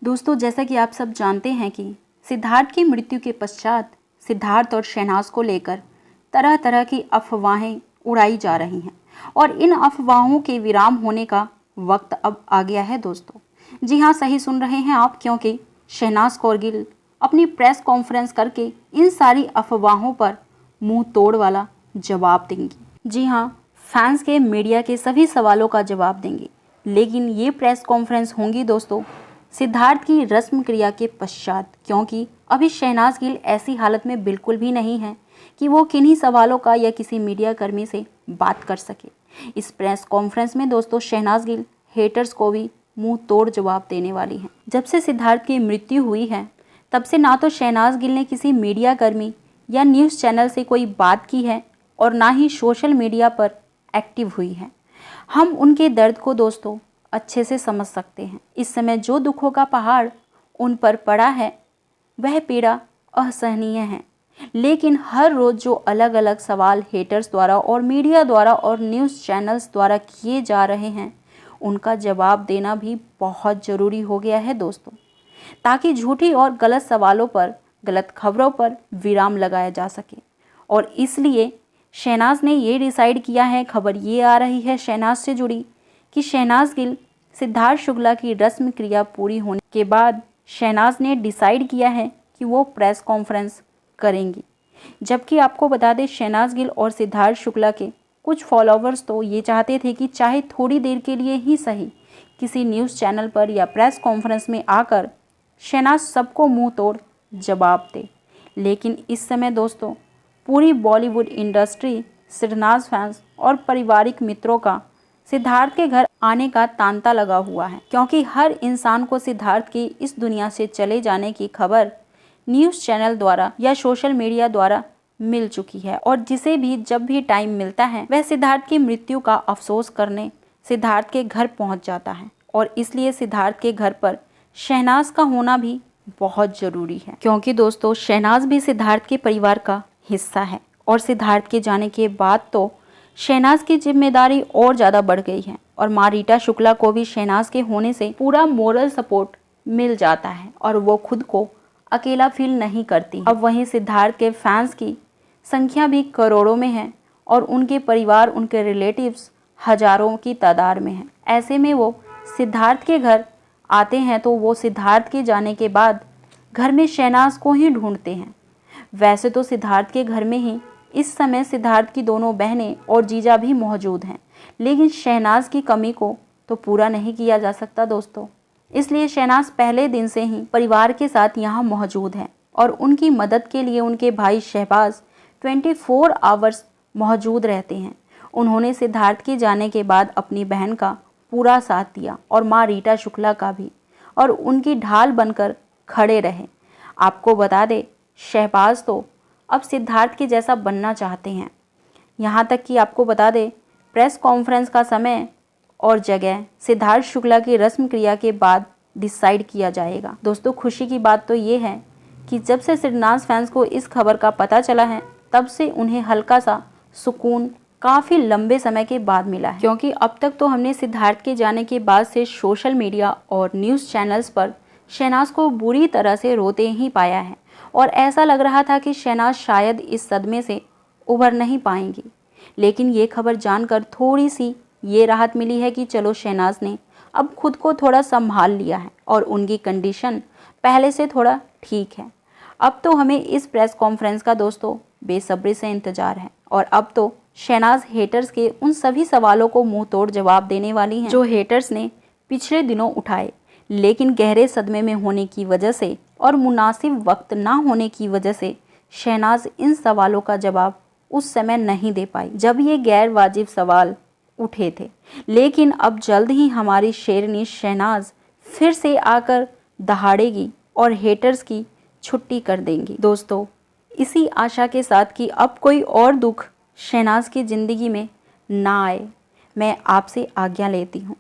दोस्तों, जैसा कि आप सब जानते हैं कि सिद्धार्थ की मृत्यु के पश्चात सिद्धार्थ और शहनाज को लेकर तरह तरह की अफवाहें उड़ाई जा रही हैं और इन अफवाहों के विराम होने का वक्त अब आ गया है दोस्तों। जी हाँ, सही सुन रहे हैं आप, क्योंकि शहनाज कौर गिल अपनी प्रेस कॉन्फ्रेंस करके इन सारी अफवाहों पर मुंह तोड़ वाला जवाब देंगी। जी हाँ, फैंस के मीडिया के सभी सवालों का जवाब देंगी। लेकिन ये प्रेस कॉन्फ्रेंस होंगी दोस्तों सिद्धार्थ की रस्म क्रिया के पश्चात, क्योंकि अभी शहनाज गिल ऐसी हालत में बिल्कुल भी नहीं है कि वो किन्हीं सवालों का या किसी मीडिया कर्मी से बात कर सके। इस प्रेस कॉन्फ्रेंस में दोस्तों शहनाज गिल हेटर्स को भी मुंह तोड़ जवाब देने वाली हैं। जब से सिद्धार्थ की मृत्यु हुई है तब से ना तो शहनाज गिल ने किसी मीडिया कर्मी या न्यूज़ चैनल से कोई बात की है और ना ही सोशल मीडिया पर एक्टिव हुई है। हम उनके दर्द को दोस्तों अच्छे से समझ सकते हैं। इस समय जो दुखों का पहाड़ उन पर पड़ा है वह पीड़ा असहनीय है। लेकिन हर रोज़ जो अलग अलग सवाल हेटर्स द्वारा और मीडिया द्वारा और न्यूज़ चैनल्स द्वारा किए जा रहे हैं उनका जवाब देना भी बहुत ज़रूरी हो गया है दोस्तों, ताकि झूठी और गलत सवालों पर, गलत खबरों पर विराम लगाया जा सके। और इसलिए शहनाज ने ये डिसाइड किया है, खबर ये आ रही है शहनाज से जुड़ी, कि शहनाज गिल सिद्धार्थ शुक्ला की रस्म क्रिया पूरी होने के बाद शहनाज ने डिसाइड किया है कि वो प्रेस कॉन्फ्रेंस करेंगी। जबकि आपको बता दें, शहनाज गिल और सिद्धार्थ शुक्ला के कुछ फॉलोवर्स तो ये चाहते थे कि चाहे थोड़ी देर के लिए ही सही किसी न्यूज़ चैनल पर या प्रेस कॉन्फ्रेंस में आकर शहनाज सबको मुंह तोड़ जवाब दे। लेकिन इस समय दोस्तों पूरी बॉलीवुड इंडस्ट्री, शहनाज फैंस और पारिवारिक मित्रों का सिद्धार्थ के घर आने का तांता लगा हुआ है, क्योंकि हर इंसान को सिद्धार्थ की इस दुनिया से चले जाने की खबर न्यूज़ चैनल द्वारा या सोशल मीडिया द्वारा मिल चुकी है। और जिसे भी जब भी टाइम मिलता है वह सिद्धार्थ की मृत्यु का अफसोस करने सिद्धार्थ के घर पहुंच जाता है। और इसलिए सिद्धार्थ के घर पर शहनाज का होना भी बहुत ज़रूरी है, क्योंकि दोस्तों शहनाज भी सिद्धार्थ के परिवार का हिस्सा है। और सिद्धार्थ के जाने के बाद तो शहनाज की जिम्मेदारी और ज़्यादा बढ़ गई है और माँ रीटा शुक्ला को भी शहनाज के होने से पूरा मोरल सपोर्ट मिल जाता है और वो खुद को अकेला फील नहीं करती। अब वहीं सिद्धार्थ के फैंस की संख्या भी करोड़ों में है और उनके परिवार, उनके रिलेटिव्स हजारों की तादाद में हैं। ऐसे में वो सिद्धार्थ के घर आते हैं तो वो सिद्धार्थ के जाने के बाद घर में शहनाज को ही ढूंढते हैं। वैसे तो सिद्धार्थ के घर में ही इस समय सिद्धार्थ की दोनों बहनें और जीजा भी मौजूद हैं, लेकिन शहनाज की कमी को तो पूरा नहीं किया जा सकता दोस्तों। इसलिए शहनाज पहले दिन से ही परिवार के साथ यहाँ मौजूद हैं और उनकी मदद के लिए उनके भाई शहबाज 24 आवर्स मौजूद रहते हैं। उन्होंने सिद्धार्थ के जाने के बाद अपनी बहन का पूरा साथ दिया और माँ रीटा शुक्ला का भी, और उनकी ढाल बनकर खड़े रहे। आपको बता दें, शहबाज तो अब सिद्धार्थ के जैसा बनना चाहते हैं। यहाँ तक कि आपको बता दें, प्रेस कॉन्फ्रेंस का समय और जगह सिद्धार्थ शुक्ला की रस्म क्रिया के बाद डिसाइड किया जाएगा। दोस्तों, खुशी की बात तो ये है कि जब से शहनाज फैंस को इस खबर का पता चला है तब से उन्हें हल्का सा सुकून काफ़ी लंबे समय के बाद मिला है, क्योंकि अब तक तो हमने सिद्धार्थ के जाने के बाद से सोशल मीडिया और न्यूज़ चैनल्स पर शहनाज को बुरी तरह से रोते ही पाया है और ऐसा लग रहा था कि शहनाज शायद इस सदमे से उभर नहीं पाएंगी। लेकिन ये खबर जानकर थोड़ी सी ये राहत मिली है कि चलो शहनाज ने अब खुद को थोड़ा संभाल लिया है और उनकी कंडीशन पहले से थोड़ा ठीक है। अब तो हमें इस प्रेस कॉन्फ्रेंस का दोस्तों बेसब्री से इंतज़ार है और अब तो शहनाज हेटर्स के उन सभी सवालों को मुंह तोड़ जवाब देने वाली हैं जो हेटर्स ने पिछले दिनों उठाए, लेकिन गहरे सदमे में होने की वजह से और मुनासिब वक्त ना होने की वजह से शहनाज इन सवालों का जवाब उस समय नहीं दे पाई जब ये गैर वाजिब सवाल उठे थे। लेकिन अब जल्द ही हमारी शेरनी शहनाज फिर से आकर दहाड़ेगी और हेटर्स की छुट्टी कर देंगी। दोस्तों, इसी आशा के साथ कि अब कोई और दुख शहनाज की ज़िंदगी में ना आए, मैं आपसे आज्ञा लेती हूँ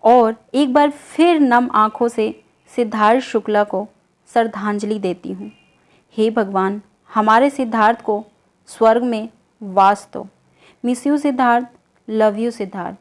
और एक बार फिर नम आँखों से सिद्धार्थ शुक्ला को श्रद्धांजलि देती हूँ। हे भगवान, हमारे सिद्धार्थ को स्वर्ग में वास दो। Miss you Siddharth, love you Siddharth.